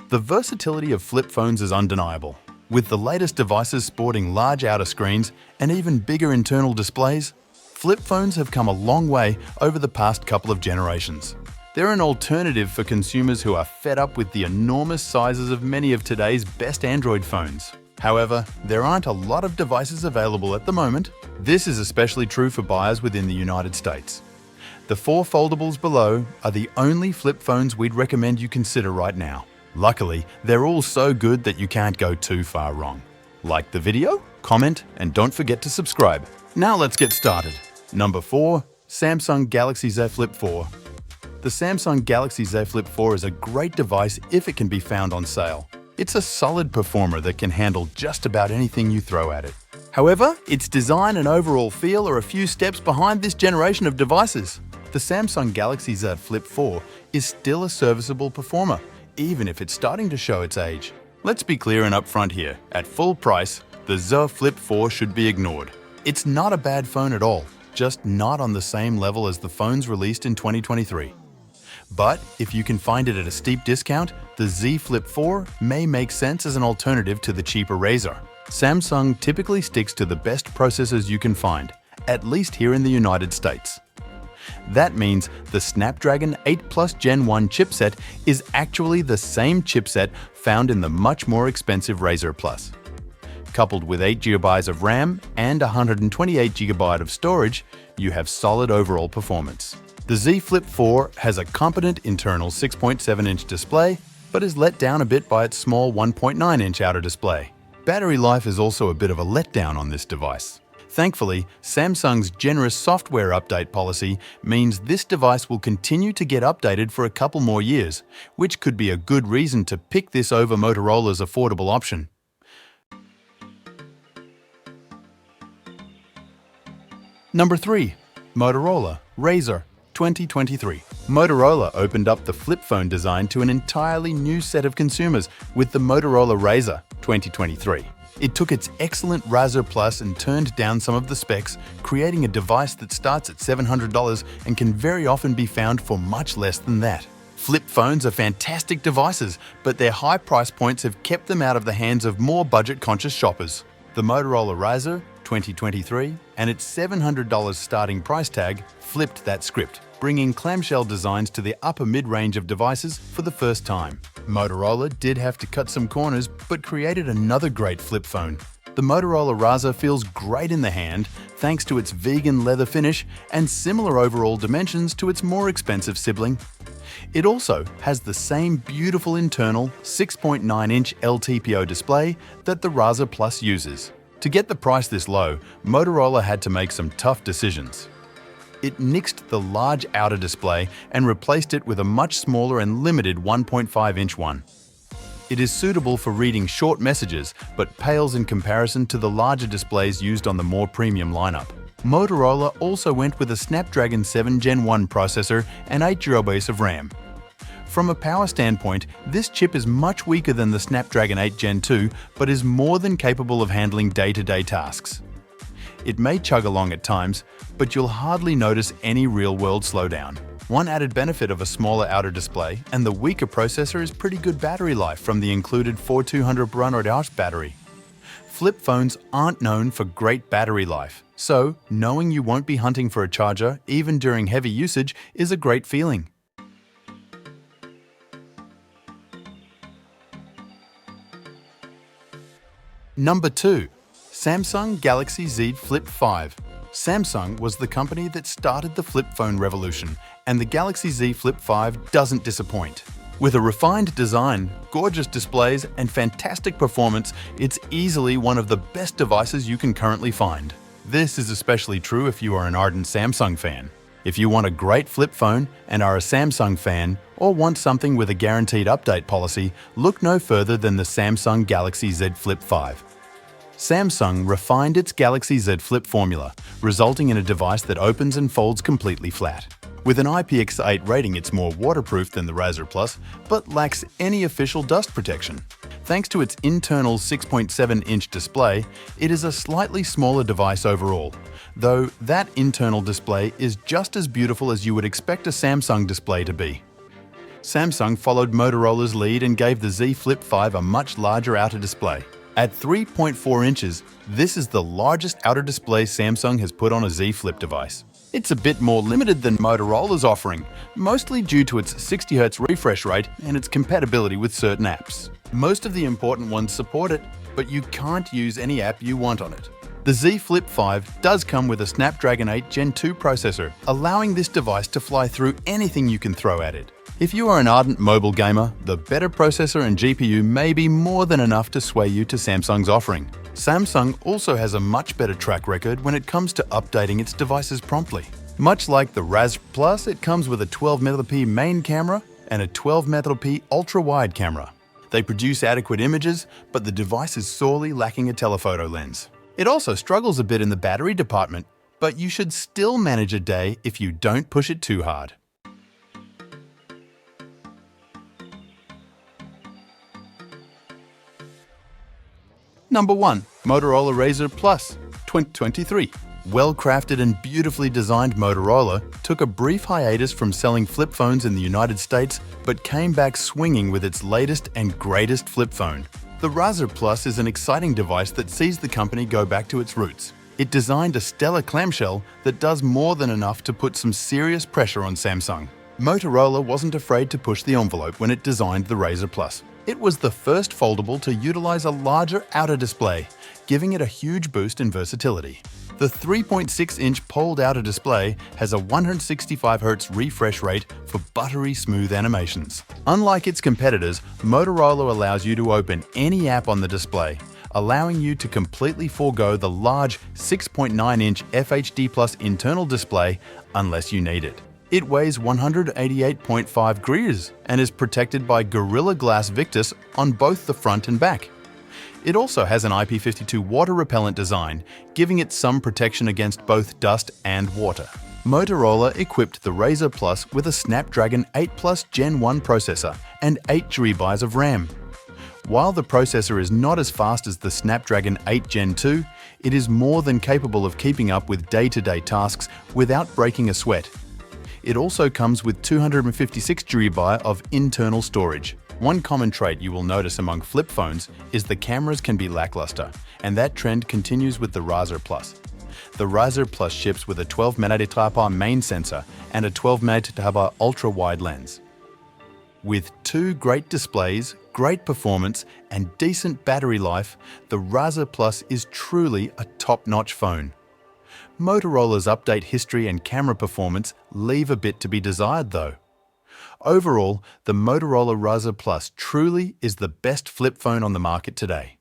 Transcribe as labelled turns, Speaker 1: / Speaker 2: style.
Speaker 1: The versatility of flip phones is undeniable. With the latest devices sporting large outer screens and even bigger internal displays, flip phones have come a long way over the past couple of generations. They're an alternative for consumers who are fed up with the enormous sizes of many of today's best Android phones. However, there aren't a lot of devices available at the moment. This is especially true for buyers within the United States. The 4 foldables below are the only flip phones we'd recommend you consider right now. Luckily, they're all so good that you can't go too far wrong. Like the video, comment, and don't forget to subscribe. Now let's get started. Number 4. Samsung Galaxy Z Flip 4. The Samsung Galaxy Z Flip 4 is a great device if it can be found on sale. It's a solid performer that can handle just about anything you throw at it. However, its design and overall feel are a few steps behind this generation of devices. The Samsung Galaxy Z Flip 4 is still a serviceable performer, even if it's starting to show its age. Let's be clear and upfront here. At full price, the Z Flip 4 should be ignored. It's not a bad phone at all, just not on the same level as the phones released in 2023. But if you can find it at a steep discount, the Z Flip 4 may make sense as an alternative to the cheaper Razr. Samsung typically sticks to the best processors you can find, at least here in the United States. That means the Snapdragon 8 Plus Gen 1 chipset is actually the same chipset found in the much more expensive Razr Plus. Coupled with 8 GB of RAM and 128 GB of storage, you have solid overall performance. The Z Flip 4 has a competent internal 6.7-inch display, but is let down a bit by its small 1.9-inch outer display. Battery life is also a bit of a letdown on this device. Thankfully, Samsung's generous software update policy means this device will continue to get updated for a couple more years, which could be a good reason to pick this over Motorola's affordable option. Number 3. Motorola Razer T23. Motorola opened up the flip phone design to an entirely new set of consumers with the Motorola Razer T23. It took its excellent Razr Plus and turned down some of the specs, creating a device that starts at $700 and can very often be found for much less than that. Flip phones are fantastic devices, but their high price points have kept them out of the hands of more budget-conscious shoppers. The Motorola Razer T23 and its $700 starting price tag flipped that script, bringing clamshell designs to the upper mid-range of devices for the first time. Motorola did have to cut some corners, but created another great flip phone. The Motorola Razr feels great in the hand thanks to its vegan leather finish and similar overall dimensions to its more expensive sibling. It also has the same beautiful internal 6.9-inch LTPO display that the Razr Plus uses. To get the price this low, Motorola had to make some tough decisions. It nixed the large outer display and replaced it with a much smaller and limited 1.5-inch one. It is suitable for reading short messages, but pales in comparison to the larger displays used on the more premium lineup. Motorola also went with a Snapdragon 7 Gen 1 processor and 8 GB of RAM. From a power standpoint, this chip is much weaker than the Snapdragon 8 Gen 2, but is more than capable of handling day-to-day tasks. It may chug along at times, but you'll hardly notice any real-world slowdown. One added benefit of a smaller outer display and the weaker processor is pretty good battery life from the included 4200 mAh battery. Flip phones aren't known for great battery life, so knowing you won't be hunting for a charger even during heavy usage is a great feeling. Number 2. Samsung Galaxy Z Flip 5. Samsung was the company that started the flip phone revolution, and the Galaxy Z Flip 5 doesn't disappoint. With a refined design, gorgeous displays, and fantastic performance, it's easily one of the best devices you can currently find. This is especially true if you are an ardent Samsung fan. If you want a great flip phone and are a Samsung fan, or want something with a guaranteed update policy, look no further than the Samsung Galaxy Z Flip 5. Samsung refined its Galaxy Z Flip formula, resulting in a device that opens and folds completely flat. With an IPX8 rating, it's more waterproof than the Razr Plus, but lacks any official dust protection. Thanks to its internal 6.7-inch display, it is a slightly smaller device overall, though that internal display is just as beautiful as you would expect a Samsung display to be. Samsung followed Motorola's lead and gave the Z Flip 5 a much larger outer display. At 3.4 inches, this is the largest outer display Samsung has put on a Z Flip device. It's a bit more limited than Motorola's offering, mostly due to its 60Hz refresh rate and its compatibility with certain apps. Most of the important ones support it, but you can't use any app you want on it. The Z Flip 5 does come with a Snapdragon 8 Gen 2 processor, allowing this device to fly through anything you can throw at it. If you are an ardent mobile gamer, the better processor and GPU may be more than enough to sway you to Samsung's offering. Samsung also has a much better track record when it comes to updating its devices promptly. Much like the Razr Plus, it comes with a 12MP main camera and a 12MP ultra-wide camera. They produce adequate images, but the device is sorely lacking a telephoto lens. It also struggles a bit in the battery department, but you should still manage a day if you don't push it too hard. Number 1. Motorola Razer Plus 2023. Well-crafted and beautifully designed Motorola took a brief hiatus from selling flip phones in the United States, but came back swinging with its latest and greatest flip phone. The Razer Plus is an exciting device that sees the company go back to its roots. It designed a stellar clamshell that does more than enough to put some serious pressure on Samsung. Motorola wasn't afraid to push the envelope when it designed the Razer Plus. It was the first foldable to utilize a larger outer display, giving it a huge boost in versatility. The 3.6-inch poled outer display has a 165Hz refresh rate for buttery smooth animations. Unlike its competitors, Motorola allows you to open any app on the display, allowing you to completely forego the large 6.9-inch FHD Plus internal display unless you need it. It weighs 188.5 grams and is protected by Gorilla Glass Victus on both the front and back. It also has an IP52 water repellent design, giving it some protection against both dust and water. Motorola equipped the Razer Plus with a Snapdragon 8 Plus Gen 1 processor and 8GB of RAM. While the processor is not as fast as the Snapdragon 8 Gen 2, it is more than capable of keeping up with day-to-day tasks without breaking a sweat. It also comes with 256GB of internal storage. One common trait you will notice among flip phones is the cameras can be lackluster, and that trend continues with the Razer Plus. The Razer Plus ships with a 12MP main sensor and a 12MP ultra-wide lens. With two great displays, great performance, and decent battery life, the Razer Plus is truly a top-notch phone. Motorola's update history and camera performance leave a bit to be desired though. Overall, the Motorola Razer Plus truly is the best flip phone on the market today.